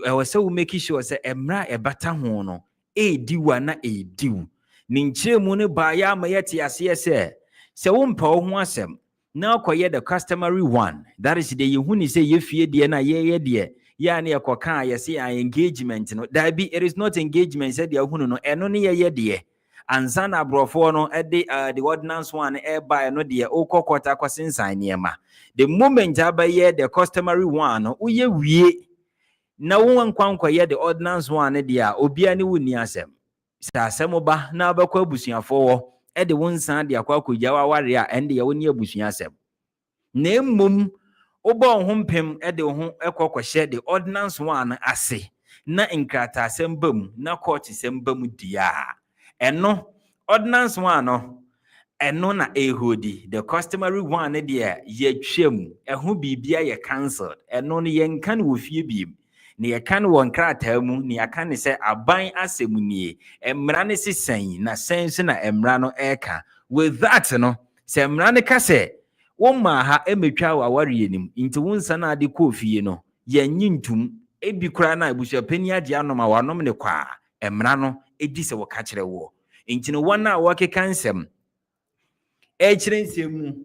I was so making sure say emra ebata ho no diwa na diw ni nkyeremu ne ba ya ma yete ase se wo mpa wo ho asem na akoye the customary one that is the yehu ni say yefie de na ye de ya na yekoka ye say engagement no that be it is not engagement say de ahunu no eno ne ye de ansa na brofo no the ordinance one by no de okokota kwasensan niema the moment abaye the customary one no uye wie na won kwankwa ye the ordinance one dia obia ne woni asem sa asem ba na abakwa abusuafo wo de won san de akwa akogya waware a ende ye woni abusua asem na emmum oba ho mpem de ho ekokɔhye the ordinance one ase na nkrata asem bam na court asem bam dia eno ordinance one no eno na ehodi the customary one dia ye twam eho bibia ye cancelled eno no ye nkan wo fie biem ni yakan won krata mu ni yakan se aban asemu nie emra ne sisen na sense na emra no eka with that no se emra ne ka se wo ma ha emetwa waware nim nti wonsa na ade kofie no yanyi ntum ebi kura na abusua pani ade anom a wanom ne kwa emra no edi se wo ka kire wo nti no wana wo keka nsem ekire nsem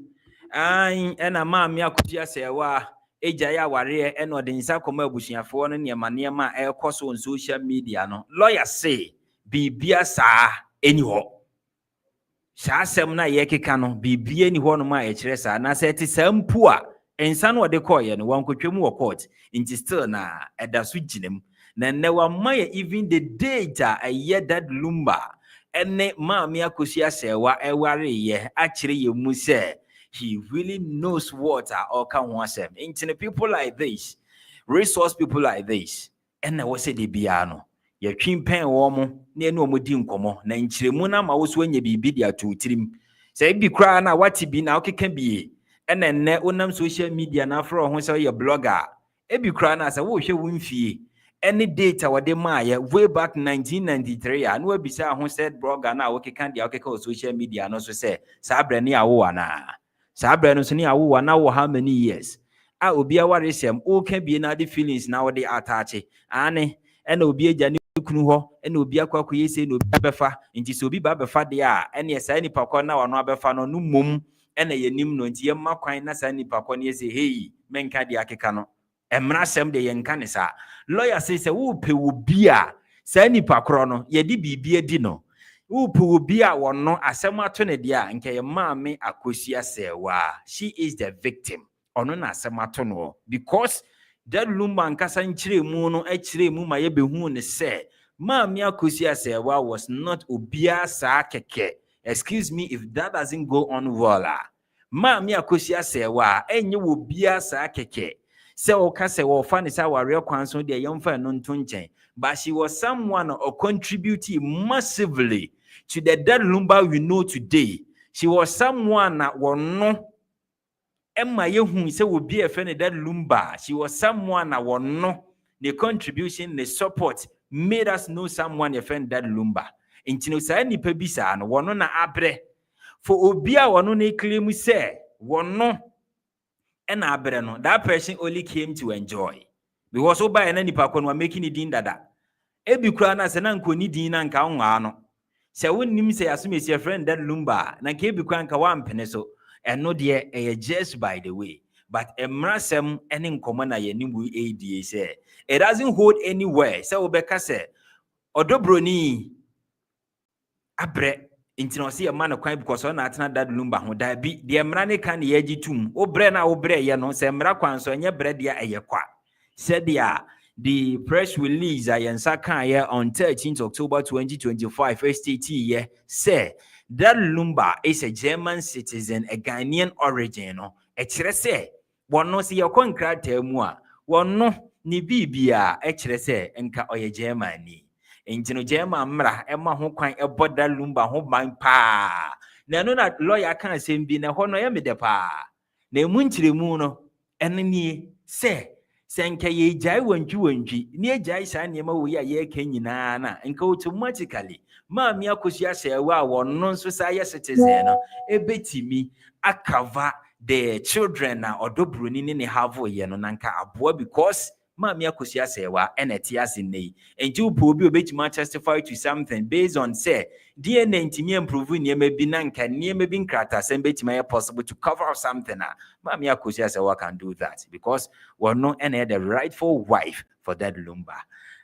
an ena maami akotia Serwaa eja ya ware eno de nsa koma abusuafo no niema ekoso on social media no lawyer say bibia saa eni ho saa asem na ye keka no bibia eni ho no ma e kire saa na se ti sampu a ensa no de koye no wankotwemu wo court inti still na edaso ginem na ne wa maye even the data aye Daddy Lumba ene maami akosi Serwaa eware ye a kire ye mu se he really knows what or can want them. Into people like this, resource people like this, and I was say the biano. Your chimpan woman, near no mudim como, na inchimuna mouse when you be bidia to trim. Say be crying now what he be now can be. And then unam social media now for who say your blogger. Ebi crying as a wash your win fee. Any data what they maya way back 1993, and we be say who said blogger now okay can the okay social media and also say Sabrani awana. Sabra no sini awu na wo how many years a obi aware sem o ka bi na the feelings na wo de attach ane na obi agya kunu ho ene obi akwa yese no obi abefa nti so obi ba befa de a ene yesa nipa kwa na wano abefa no no mom ene yenim no nti yemma kwan na sa nipa kwa ne yese hey menka de akeka no emra sem de yenka ne sa lawyer say wo pe obi a sa nipa kro no ye di bibia di no wo pe obi a wono asem ato ne de a nke ye maame Akosua Serwaa she is the victim ono na asem ato no because Daddy Lumba nkasa nchire mu no achire mu ma ye behu ne se maame Akosua Serwaa was not obia sa keke. Excuse me if that doesn't go on well. Maame Akosua Serwaa enye obia sa keke. Se o ka se wo fa ne sa ware kwan so de yemfa no nto nchen. But she was someone or contributing massively to the Daddy Lumba we know today. She was someone that no Emma Yehu say will be a friend of Daddy Lumba. She was someone that no the contribution, the support made us know someone a friend Daddy Lumba. Intino sa ni pebisa no wono na abre. For obia wono na claim say wono and abre no that person only came to enjoy. Because oba ena nipa ko no making it din dada. Ebi kura na se na nkoni din na nka onwa no. Se wonnim se asumesi a friend Daddy Lumba na ke ebi kura nka wa mpene so. And no dear just by the way, but a mrasem any common yenimu ADA say it doesn't hold anywhere. So Obeka say Odo Broni abre intino see a man of crime because on Atana Daddy Lumba who die be the Emrane can yeji tum obre na obre ya no se mra kwan so nye bread ya eyekwa said the press release Ayensa on 13th October 2025 STT say Daddy Lumba is a German citizen, a Ghanaian origin. A chere one no see your concrete moi, one no ni bibia, a chere enka oye Germany. Intino German mra, Emma who quite a bod Daddy Lumba who mind pa. Na no that lawyer can't say be na hono yami de pa. Ne munchiri muno, and ni say. Senka ye jai wenji near jai san yema we are ye kenyina and go automatically. Mammy Akosua Serwaa one non-society citizen a betty me a cover the children or Odo Broni in have yeno nanka abua because Mammy Akosua Serwaa and etias in nay and you probably bet much testify to something based on say DNA intimi improving ye may be nanka near may be kratas and bet may possible to cover up something. Mammy Akosua Serwaa can do that because we're not any the rightful wife for Daddy Lumba.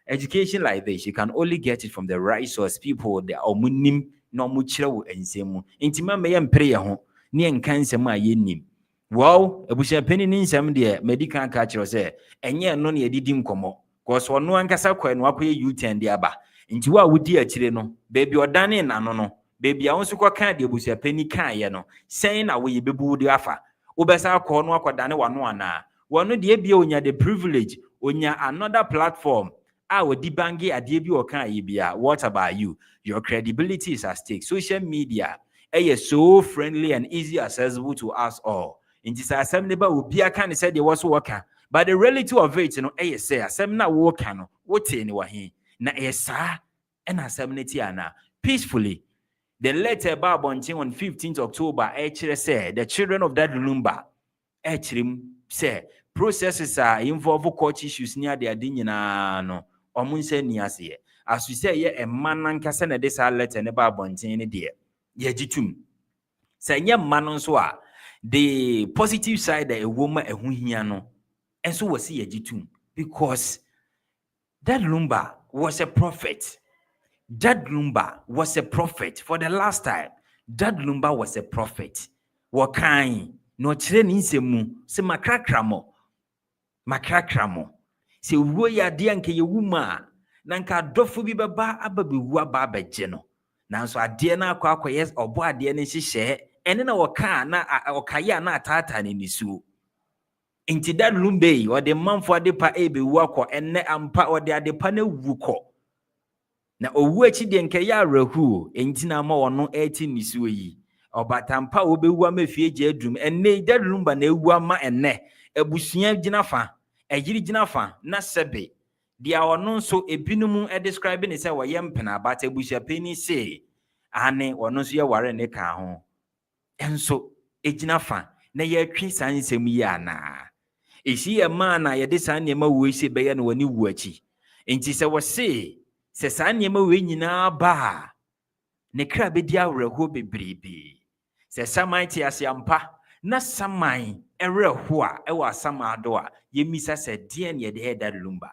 Education like this, you can only get it from the right source. People they are munim no muchira and semu. Intima may pray home near cancer my yenim. Wow, a bush a penny in some dear medical catcher say, and yet none ye did him come. Cause one no ancasa and wapwe you ten diaba. Into what would dear chileno, baby or done in no. Baby I also quite can't dear bush a penny can yano, saying away be boo the offer. Obesa corn walk or done one. One no dear be on the privilege on ya another platform. Our debangi adiebi okan ibia. What about you? Your credibility is at stake. Social media is so friendly and easy accessible to us all. In this assembly, but be a can say they was working. But the reality of it, you know, say assembly working. What anyone here? Na esa and assembly ana peacefully. The letter Babonting on 15th October actually said the children of Daddy Lumba actually say processes are involve court issues near their dinina no. Omunse niase as we say ye a man nankasa na this letter ne ba bonten ne de ye gitum say nye man so a the positive side that a woman ehu hia no enso was ye gitum because Daddy Lumba was a prophet. Daddy Lumba was a prophet for the last time. Daddy Lumba was a prophet. Wakai no chire ni nsemu se makrakramo se wo ya de anke ye wuma na nka dofo bi beba ababewu aba beje no nanso ade na akwakoye obo ade ne hihye ene na woka na okaye na atata ne nisu inti Daddy Lumba o de manfo ade pa ebewu akọ enne ampa o de ade pa na wuko na owu achi de nke ya rahu inti na ma wono eti nisu yi obatampa obewu amafie je adum enne Daddy Lumba na ewu ama enne ebusua ginafa ejiri ginafa na sebe dia ono so ebinumu describing it say wayempena but ebusua peni say ane ono so ye ware ne ka ho enso eginafa na ye twi sansem yi ana eshi ye ma na ye de san ne ma wo ese be ye no wani wu achi enti se wo se Se saa nneɛma wei nyinaa ba ne kra bɛdi awerɛhoɔ bebrebe. Se saman te ase ampa na saman ɛwerɛho a ɛwɔ asama do a yɛmmisa sɛ deɛ ne yɛde Daddy Lumba.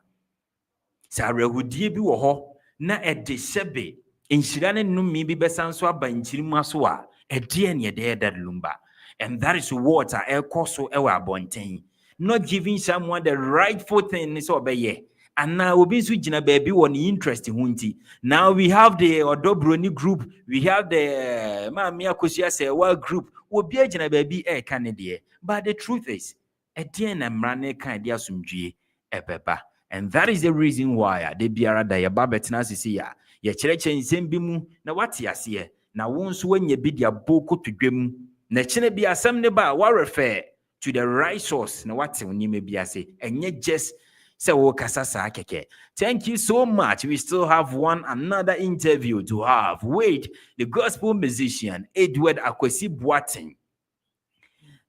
Sɛ awerɛhodie bi wɔ hɔ na ɛde hyɛbe nhyira ne nnome bi bɛsan so aba nkyirima so a ɛdeɛ ne yɛde Daddy Lumba. And that is what ɛkɔ so ɛwɔ abɔnten. Not giving someone the rightful thing sɛ ɔbɛyɛ. And now obi nso gyina baabi wɔ ne interest ho nti. Now we have the Odo Broni group, we have the Maame Akosua Serwaa group. Obi gyina baabi ɛka ne deɛ. But the truth is, ɛdeɛ na mmara ne kan de asomdwie ɛbɛba. And that is the reason why de biara da yɛba bɛtena asisi a yɛkyerɛkyerɛ nsɛm bi mu na wate aseɛ. Na wo nso wanya bi de abɔ kotodwam. Na kyene bi asɛm ne ba wa refer to the right source na wate onima bi ase. Ɛnyɛ just say wo kasa saa keke. Thank you so much. We still have another interview to have with the gospel musician Edward Akwasi Boateng.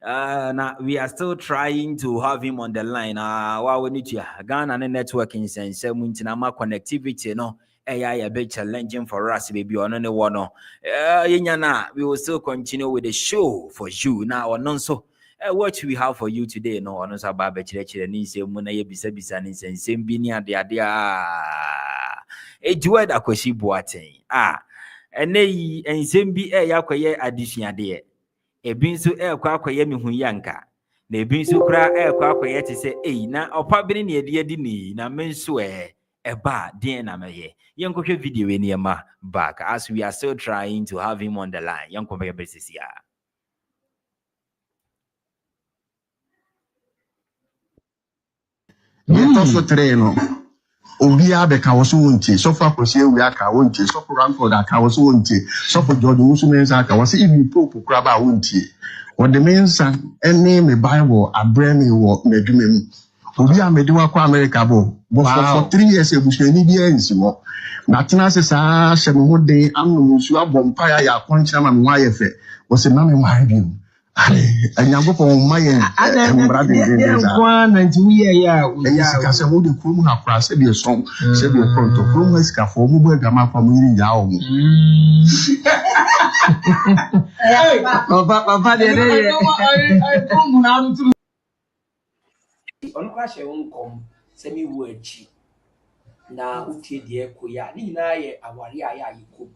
Now we are still trying to have him on the line. While we need to Ghana networking sense, muntinama connectivity no. AI a bit challenging for us, baby. On any one, we will still continue with the show for you now. Or so, what we have for you today? No, on us about church and say muna ye bisa and same binia dia. Edward Akwasi Boateng. And they and same be yakwaye addition there. E bin so kwaye mi hu yanka. Na e bin so kra kwaye te say na opa bi ne de ni na menso eba den na meye. Yankohwe video we niema back as we are still trying to have him on the line. Yankohwe besisia. So treno. Obia be ka woso wonti. So for Akwasi we aka wonti. So for Ramford aka woso wonti. So for George Musumensa aka wasi even pope kraba wonti. What the mensa any me Bible abreme wo medwumem. Obia me de wa kwa America bo. For 3 years ebusuani bia nsi wo. Na tena se saa hye me ho den amno nsu abompa ya konkyera ma me ho ayefe. Wo se na me mma bi. Anyagopon maye embrade den za. Kwa na nti wiye ya. Yes, ka se mo de krum na pra se bi son, se bi pronto. Krum esika fo mo bo adwama kwa mo yiri ya o mo. Papa de de. I come na to. Ono kwa she wonkom se mi wo achi. Na utie de ekoya ni nyina ye aware aya yikom.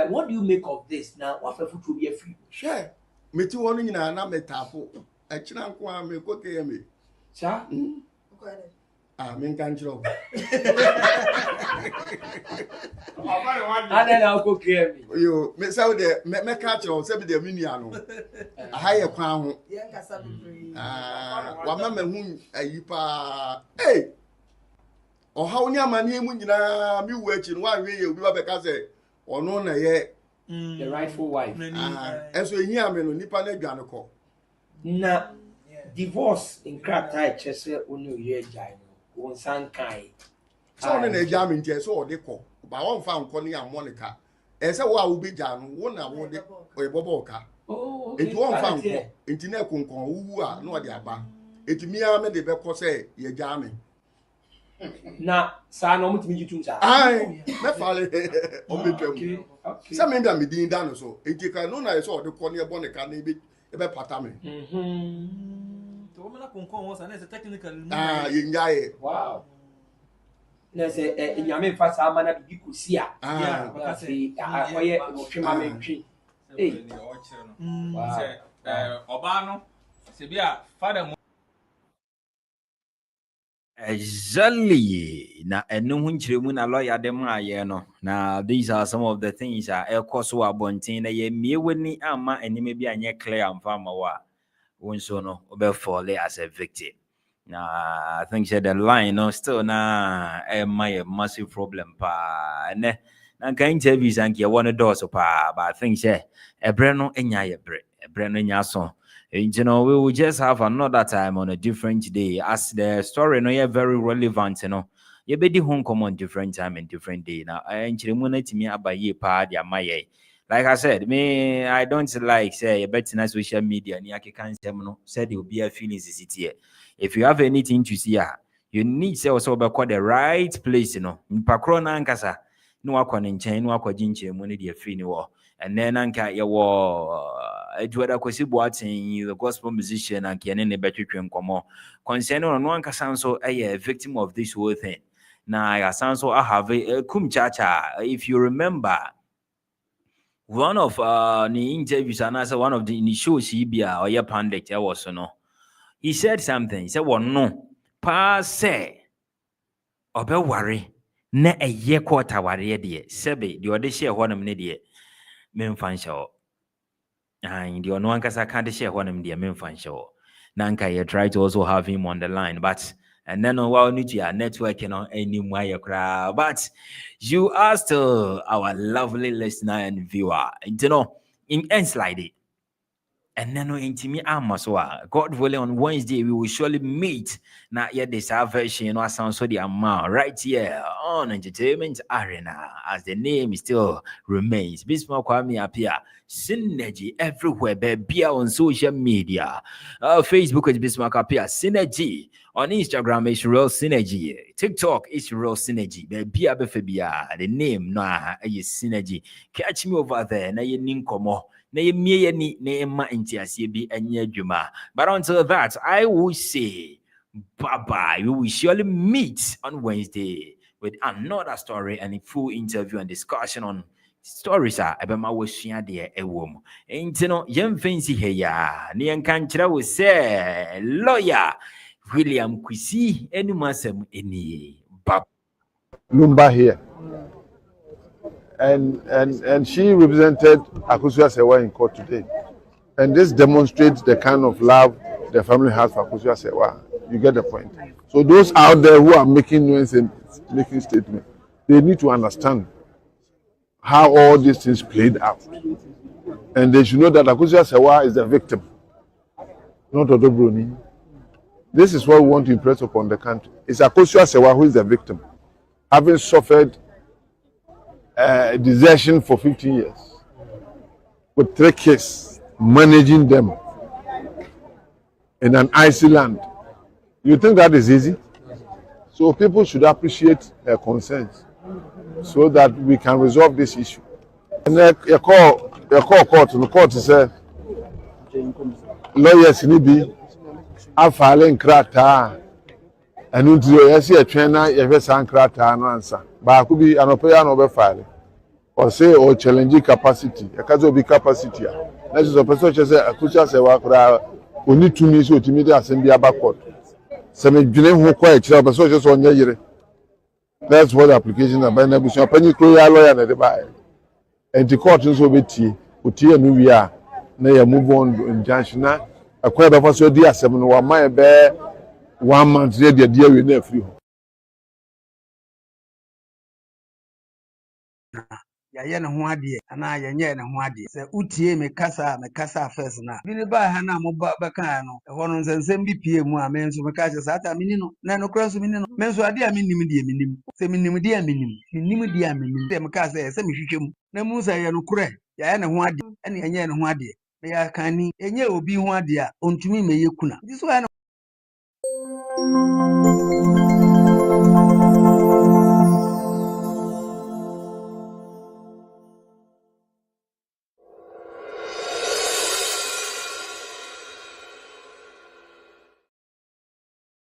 What do you make of this? Now what futu be free? Sure. Meti wonu nyina na metafo. Akira nko a me ko ke me. Cha? Me kan chiro. Ada na ko ke me. Yo, me say de me ka chiro say be de minia no. Aha ye kwan ho. Ye nkasa bebre. Wa mama hu ayi pa. Hey. Oha oni amane mu nyina mi wu achi no wa hwe ye obi ba be ka say ono na ye the rightful wife. So here me no nipa na adwane ko. Na divorce in krata chese onu ye jai no. Won san kai. So na adwane ntie so o de ko. Ba won fa nko ne amonika. Say wo a wo be ja no wo na wo de oyebobo ka. Oh, okay. Enti won fa nko. Enti na konkon wuwu a na o de aba. Enti mia me de be ko say ye ja me. Na sa no mutimi jitum sa. Ai, me fale o me twam. Okay. Some maybe I'm doing that so. It can no na so the corner born can be pata me. To woman konkon was an technical. Yinjaye. Wow. Na se nyame fa sa ma na bi kusi a. Because oye mo twema me twi. Eh. Oba no se bia father Exactly. Na enu hunchiremu na lawyer dem aye no. Na these are some of the things Akosua abontin na ye mieweni ama enime bi anye clear amfama wa. Wonso no obe fall as a victim. Now I think the line no still na my massive problem pa ne. Na kan interviews anke one door so pa but I think ebre no enya ye ebre no nya so. You know, we will just have another time on a different day as the story no yeah very relevant, you know. You be the home come on different time and different day. Now I to me about ye part ya my like I said, me I don't like say better na social media ni can say no said it will be a feelings is it here. If you have anything to see You need to also be called the right place, you know. Pakro na ankasa no akwa ne nchen no akwa ginche mu ne de free ni wo. And then anka ye wo Edward Akwasi Boateng, the gospel musician, and Kiane ne between nkomo. Concerning on one kasan so a victim of this whole thing. Now I sound so I have a kum chacha. If you remember one of the interviews and as one of the shows he be or your pandit was no. He said something. He said, well, no, pa say obe worry na a year quarter worry dear. Sebe, the other share one of me dear. Men fan show. And the one case I can't share one of the men fan show. Nanka, you try to also have him on the line, but and then while need your network, you know, anymore you crowd. But you are still our lovely listener and viewer. You know, in end slide. And then intimi Amaswa. God willing, on Wednesday we will surely meet. Now yet this version, you know, sounds so the amount right here on Entertainment Arena, as the name still remains. Bismarck Kwame appear synergy everywhere, baby, on social media. Facebook is Bismarck appear synergy. On Instagram is real synergy. TikTok is real synergy. Baby, the name nah is synergy. Catch me over there. Na ye ninkomo. But until that, I will say bye-bye. We will surely meet on Wednesday with another story and a full interview and discussion on stories about my wishing there a woman. Ain't no young fancy here. Nian Kanchra will say Lawyer William Kusi any masem any Lumba here. And she represented Akosua Serwaa in court today. And this demonstrates the kind of love the family has for Akosua Serwaa. You get the point. So those out there who are making noise and making statements, they need to understand how all these things played out. And they should know that Akosua Serwaa is the victim, not Odo Broni. This is what we want to impress upon the country. It's Akosua Serwaa who is the victim, having suffered desertion for 15 years with 3 kids, managing them in an icy land. You think that is easy? So people should appreciate their concerns so that we can resolve this issue. And you call court, and the court says lawyers need be filing krata and until you see a trainer, you have a krata and answer. But I could be an operator over filing. Or say or challenging capacity. A case of capacity. That is a person who says Akosua Serwaa only 2 minutes to immediate assembly backward. Some who quite a person just on your. That's what the application of Benebution. Penny Croya lawyer and the buy. And the court is over tea. Utia Nuvia. Nay, move on in Janshina. A quite of us, dear 7 1 my bear 1 month ready, dear with nephew. yɛyɛ ne ho adeɛ anaa yɛnyɛ ne ho adeɛ sɛ utie me kasa first na bi ne ba ha na mo ba bɛka no ɛhɔ no nsɛnsɛm bi pie mu a me nso meka kyerɛ sɛ ata meni no na no kora nso meni no me nso ade a menim deɛ menim sɛ menim deɛ a menim deɛ a menim sɛ meka sɛ mehwehwɛ mu na mu sɛ yɛ no korɛ yɛyɛ ne ho adeɛ ɛne yɛnyɛ ne ho adeɛ na yɛaka ni ɛnyɛ obi ho adeɛ a ɔntumi mɛyɛ kuna nti so